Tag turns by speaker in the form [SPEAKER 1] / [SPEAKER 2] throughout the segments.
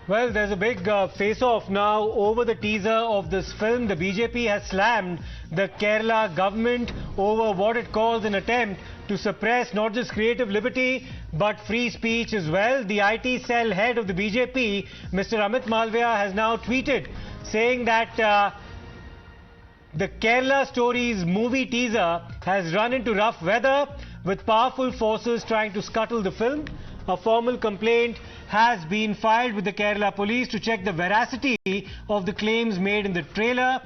[SPEAKER 1] Well, there's a big face-off now over the teaser of this film. The BJP has slammed the Kerala government over what it calls an attempt to suppress not just creative liberty but free speech as well. The IT cell head of the BJP, Mr. Amit Malviya, has now tweeted saying that the Kerala Stories movie teaser has run into rough weather with powerful forces trying to scuttle the film. A formal complaint has been filed with the Kerala police to check the veracity of the claims made in the trailer.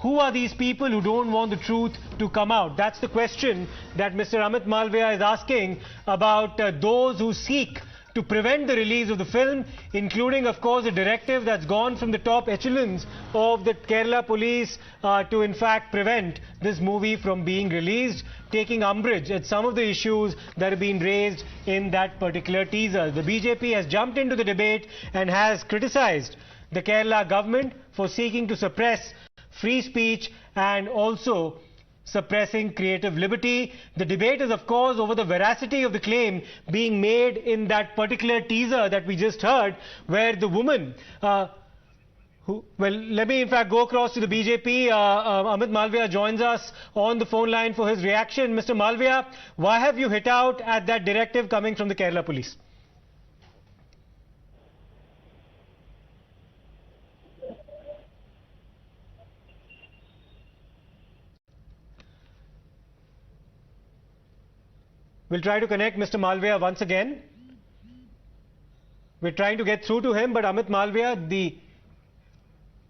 [SPEAKER 1] Who are these people who don't want the truth to come out? That's the question that Mr. Amit Malviya is asking about those who seek to prevent the release of the film, including, of course, a directive that's gone from the top echelons of the Kerala police to, in fact, prevent this movie from being released, taking umbrage at some of the issues that have been raised in that particular teaser. The BJP has jumped into the debate and has criticized the Kerala government for seeking to suppress free speech and also suppressing creative liberty. The debate is, of course, over the veracity of the claim being made in that particular teaser that we just heard, where the woman let me in fact go across to the BJP. Amit Malviya joins us on the phone line for his reaction. Mr. Malviya, why have you hit out at that directive coming from the Kerala police? We'll try to connect Mr. Malviya once again. We're trying to get through to him, but Amit Malviya,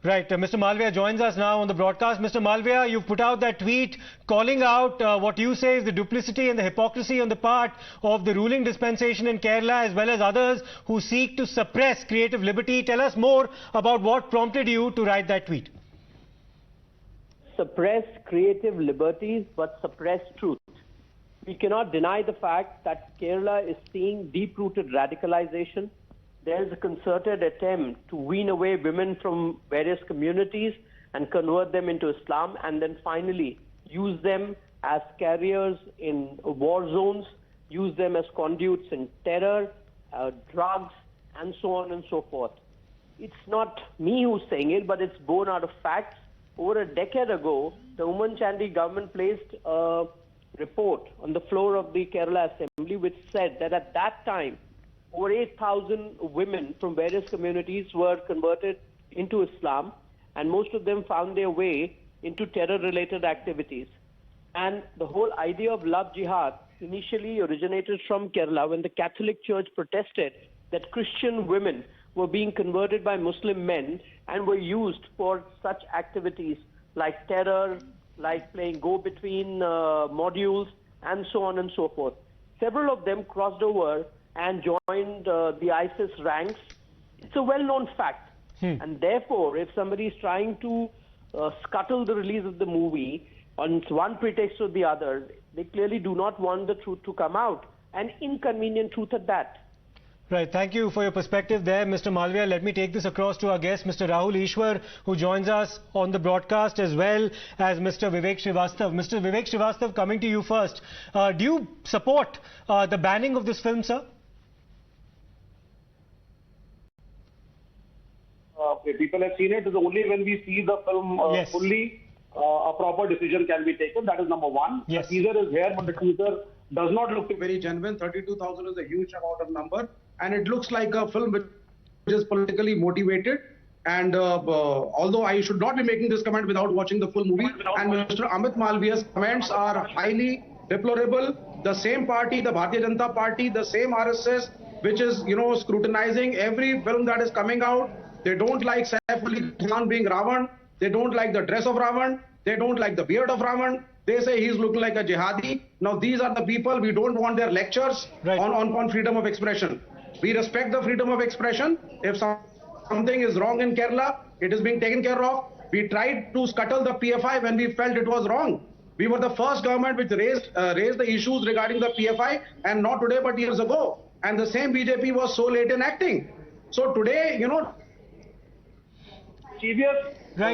[SPEAKER 1] Mr. Malviya joins us now on the broadcast. Mr. Malviya, you've put out that tweet calling out what you say is the duplicity and the hypocrisy on the part of the ruling dispensation in Kerala as well as others who seek to suppress creative liberty. Tell us more about what prompted you to write that tweet.
[SPEAKER 2] Suppress creative liberties, but suppress truth. We cannot deny the fact that Kerala is seeing deep-rooted radicalization. There is a concerted attempt to wean away women from various communities and convert them into Islam, and then finally use them as carriers in war zones, use them as conduits in terror, drugs, and so on and so forth. It's not me who's saying it, but it's born out of facts. Over a decade ago, the Umman Chandi government placed a report on the floor of the Kerala Assembly which said that at that time over 8,000 women from various communities were converted into Islam, and most of them found their way into terror-related activities. And the whole idea of love jihad initially originated from Kerala when the Catholic Church protested that Christian women were being converted by Muslim men and were used for such activities like terror, like playing go-between modules, and so on and so forth. Several of them crossed over and joined the ISIS ranks. It's a well-known fact. And therefore, if somebody is trying to scuttle the release of the movie on one pretext or the other, they clearly do not want the truth to come out, an inconvenient truth at that.
[SPEAKER 1] Right, thank you for your perspective there, Mr. Malviya. Let me take this across to our guest, Mr. Rahul Ishwar, who joins us on the broadcast, as well as Mr. Vivek Srivastav. Mr. Vivek Srivastav, coming to you first. Do you support the banning of this film, sir?
[SPEAKER 3] People have seen it. It's only when we see the film fully, a proper decision can be taken. That is number one.
[SPEAKER 1] Yes.
[SPEAKER 3] The teaser is here, but the teaser does not look very genuine. 32,000 is a huge amount of number, and it looks like a film which is politically motivated. And although I should not be making this comment without watching the full movie, and Mr. Amit Malviya's comments are highly deplorable. The same party, the Bharatiya Janata Party, the same RSS, which is, scrutinizing every film that is coming out. They don't like Saif Ali Khan being Ravan. They don't like the dress of Ravan. They don't like the beard of Ravan. They say he's looking like a jihadi. Now, these are the people, we don't want their lectures on freedom of expression. We respect the freedom of expression. If something is wrong in Kerala, it is being taken care of. We tried to scuttle the PFI when we felt it was wrong. We were the first government which raised the issues regarding the PFI, and not today but years ago. And the same BJP was so late in acting. So today, previous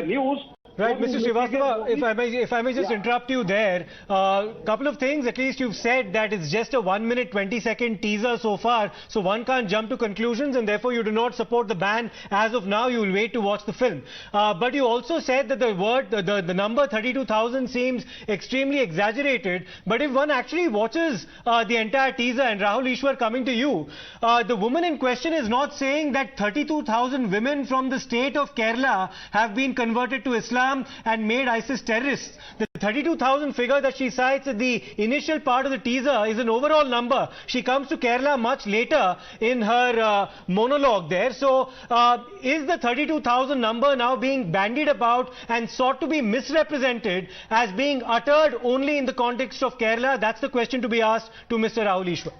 [SPEAKER 3] news
[SPEAKER 1] Right, Mr. Srivastava, if I may just interrupt you there, couple of things. At least you've said that it's just a 1 minute 20-second teaser so far, so one can't jump to conclusions, and therefore you do not support the ban as of now. You will wait to watch the film. But you also said that the number 32,000 seems extremely exaggerated. But if one actually watches the entire teaser, and Rahul Ishwar, coming to you, the woman in question is not saying that 32,000 women from the state of Kerala have been converted to Islam and made ISIS terrorists. The 32,000 figure that she cites at the initial part of the teaser is an overall number. She comes to Kerala much later in her monologue there. So is the 32,000 number now being bandied about and sought to be misrepresented as being uttered only in the context of Kerala? That's the question to be asked to Mr. Rahul Ishwar.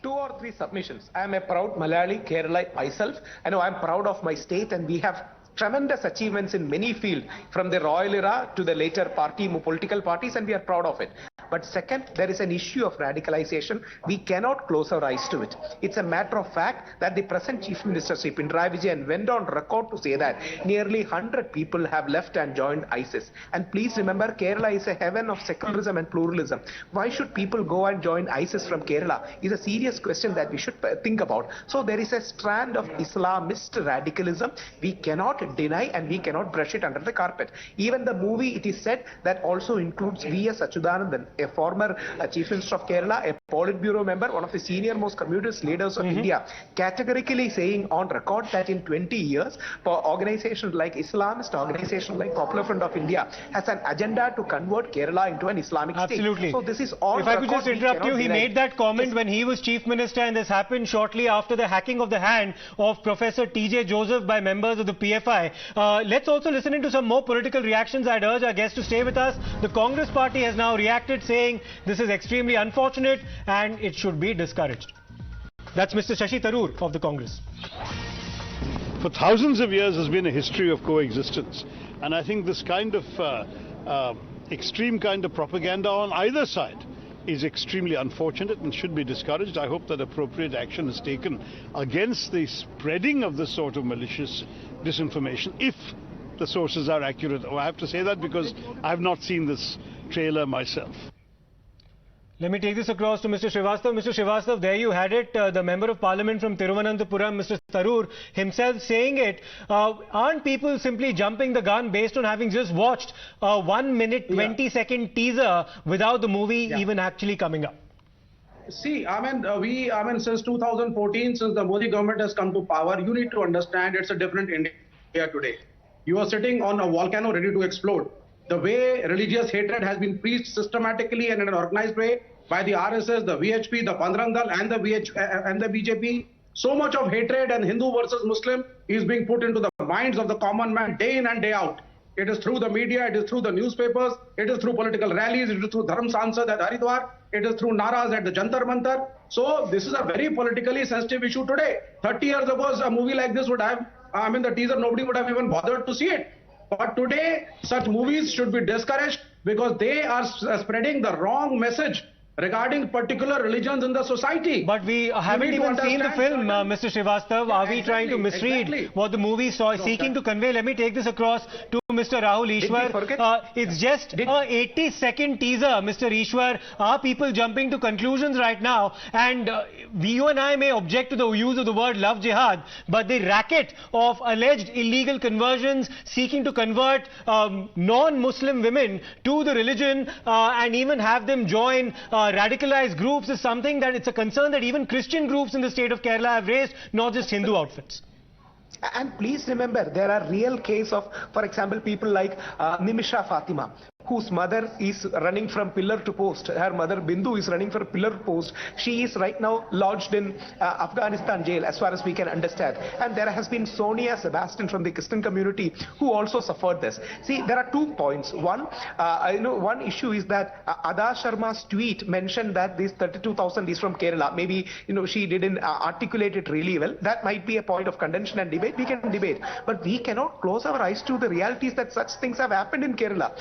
[SPEAKER 4] 2 or 3 submissions. I am a proud Malayali, Kerala myself. I know I am proud of my state, and we have tremendous achievements in many fields, from the royal era to the later political parties, and we are proud of it. But second, there is an issue of radicalization. We cannot close our eyes to it. It's a matter of fact that the present Chief Minister, Sri Pinarayi Vijayan, went on record to say that nearly 100 people have left and joined ISIS. And please remember, Kerala is a heaven of secularism and pluralism. Why should people go and join ISIS from Kerala? Is a serious question that we should think about. So there is a strand of Islamist radicalism we cannot deny, and we cannot brush it under the carpet. Even the movie, it is said, that also includes V.S. Achyutanandan, a former Chief Minister of Kerala, a Politburo member, one of the senior most communist leaders of India, categorically saying on record that in 20 years, for organizations like Islamist organizations like Popular Front of India has an agenda to convert Kerala into an Islamic state.
[SPEAKER 1] Absolutely.
[SPEAKER 4] So this is on
[SPEAKER 1] If I could just interrupt you, he made that comment when he was Chief Minister, and this happened shortly after the hacking of the hand of Professor T.J. Joseph by members of the PFI. Let's also listen into some more political reactions. I'd urge our guests to stay with us. The Congress party has now reacted, saying this is extremely unfortunate and it should be discouraged. That's Mr. Shashi Tharoor of the Congress.
[SPEAKER 5] For thousands of years has been a history of coexistence, and I think this kind of extreme kind of propaganda on either side is extremely unfortunate and should be discouraged. I hope that appropriate action is taken against the spreading of this sort of malicious disinformation, if the sources are accurate. I have to say that because I have not seen this trailer myself.
[SPEAKER 1] Let me take this across to Mr. Srivastava. Mr. Srivastava, there you had it, the Member of Parliament from Thiruvananthapuram, Mr. Tharoor, himself saying it. Aren't people simply jumping the gun based on having just watched a 1 minute 20-second teaser without the movie even actually coming up?
[SPEAKER 3] See, since 2014, since the Modi government has come to power, you need to understand it's a different India today. You are sitting on a volcano ready to explode. The way religious hatred has been preached systematically and in an organized way by the RSS, the VHP, the Pandrang Dal and the BJP, so much of hatred and Hindu versus Muslim is being put into the minds of the common man day in and day out. It is through the media, it is through the newspapers, it is through political rallies, it is through Dharam Sansad at Haridwar, it is through Naras at the Jantar Mantar. So this is a very politically sensitive issue today. 30 years ago, a movie like this would have, the teaser, nobody would have even bothered to see it. But today, such movies should be discouraged because they are spreading the wrong message regarding particular religions in the society.
[SPEAKER 1] But we haven't even seen the film, Mr. Srivastava. Are we trying to misread what the movie is seeking to convey? Let me take this across to Mr. Rahul Ishwar. It's just a 80-second teaser, Mr. Ishwar. Are people jumping to conclusions right now? And you and I may object to the use of the word love jihad, but the racket of alleged illegal conversions, seeking to convert non-Muslim women to the religion and even have them join radicalized groups is something that it's a concern that even Christian groups in the state of Kerala have raised, not just Hindu outfits.
[SPEAKER 4] And please remember, there are real cases of, for example, people like Nimisha Fatima, whose mother is running from pillar to post. Her mother Bindu is running for pillar to post. She is right now lodged in Afghanistan jail, as far as we can understand. And there has been Sonia Sebastian from the Christian community who also suffered this. See, there are 2 points. One, one issue is that Ada Sharma's tweet mentioned that this 32,000 is from Kerala. Maybe she didn't articulate it really well. That might be a point of contention and debate. We can debate, but we cannot close our eyes to the realities that such things have happened in Kerala.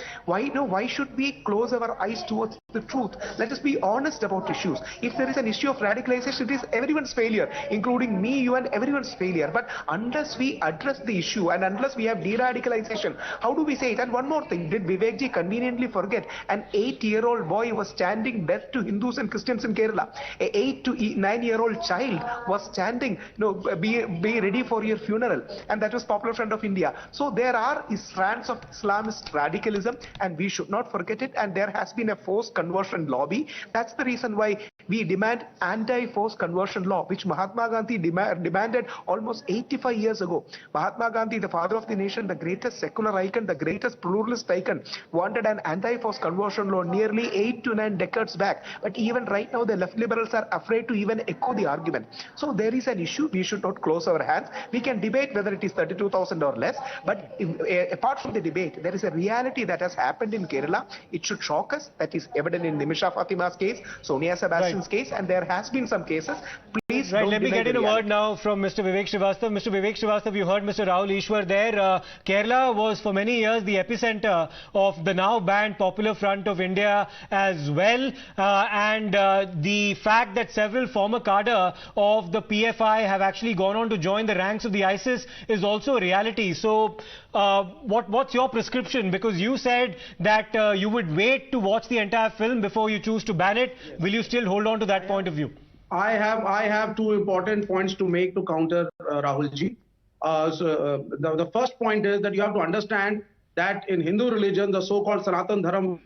[SPEAKER 4] Why should we close our eyes towards the truth. Let us be honest about issues. If there is an issue of radicalization, it is everyone's failure, including me, you, and everyone's failure. But unless we address the issue and unless we have de-radicalization, how do we say it? And one more thing, did Vivekji conveniently forget an 8-year-old boy was standing deaf to Hindus and Christians in Kerala? A 8 to 9-year-old child was standing, be ready for your funeral, and that was Popular Front of India. So there are strands of Islamist radicalism, and we should not forget it. And there has been a forced conversion lobby. That's the reason why we demand anti-forced conversion law, which Mahatma Gandhi demanded almost 85 years ago. Mahatma Gandhi, the father of the nation, the greatest secular icon, the greatest pluralist icon, wanted an anti-forced conversion law nearly 8 to 9 decades back. But even right now, the left liberals are afraid to even echo the argument. So there is an issue. We should not close our hands. We can debate whether it is 32,000 or less. But apart from the debate, there is a reality that has happened in Kerala. It should shock us. That is evident in Nimisha Fatima's case, Sonia Sebastian's case, and there has been some cases. Please don't
[SPEAKER 1] let me get in a word now from Mr. Vivek Srivastava. Mr. Vivek Srivastava, you heard Mr. Rahul Ishwar there. Kerala was for many years the epicenter of the now banned Popular Front of India as well. And the fact that several former cadre of the PFI have actually gone on to join the ranks of the ISIS is also a reality. So what's your prescription? Because you said that you would wait to watch the entire film before you choose to ban it. Yes. Will you still hold on to that point of view?
[SPEAKER 3] I have two important points to make to counter Rahulji. The first point is that you have to understand that in Hindu religion, the so-called Sanatan Dharam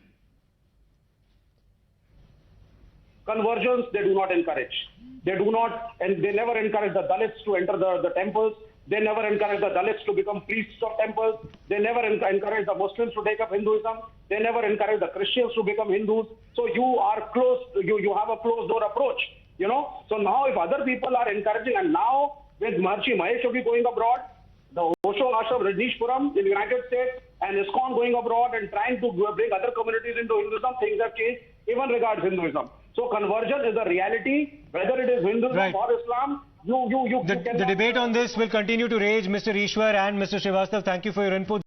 [SPEAKER 3] conversions, they do not encourage. They do not, and they never encourage the Dalits to enter the temples. They never encourage the Dalits to become priests of temples. They never encourage the Muslims to take up Hinduism. They never encourage the Christians to become Hindus. So you are close, you have a closed door approach, you know. So now if other people are encouraging, and now with Maharishi Mahesh Yogi going abroad, the Osho Ashram Rajneeshpuram in the United States, and ISKCON going abroad and trying to bring other communities into Hinduism, things have changed even regards Hinduism. So conversion is a reality, whether it is Hinduism or Islam.
[SPEAKER 1] The debate on this will continue to rage. Mr. Ishwar and Mr. Srivastava, thank you for your input.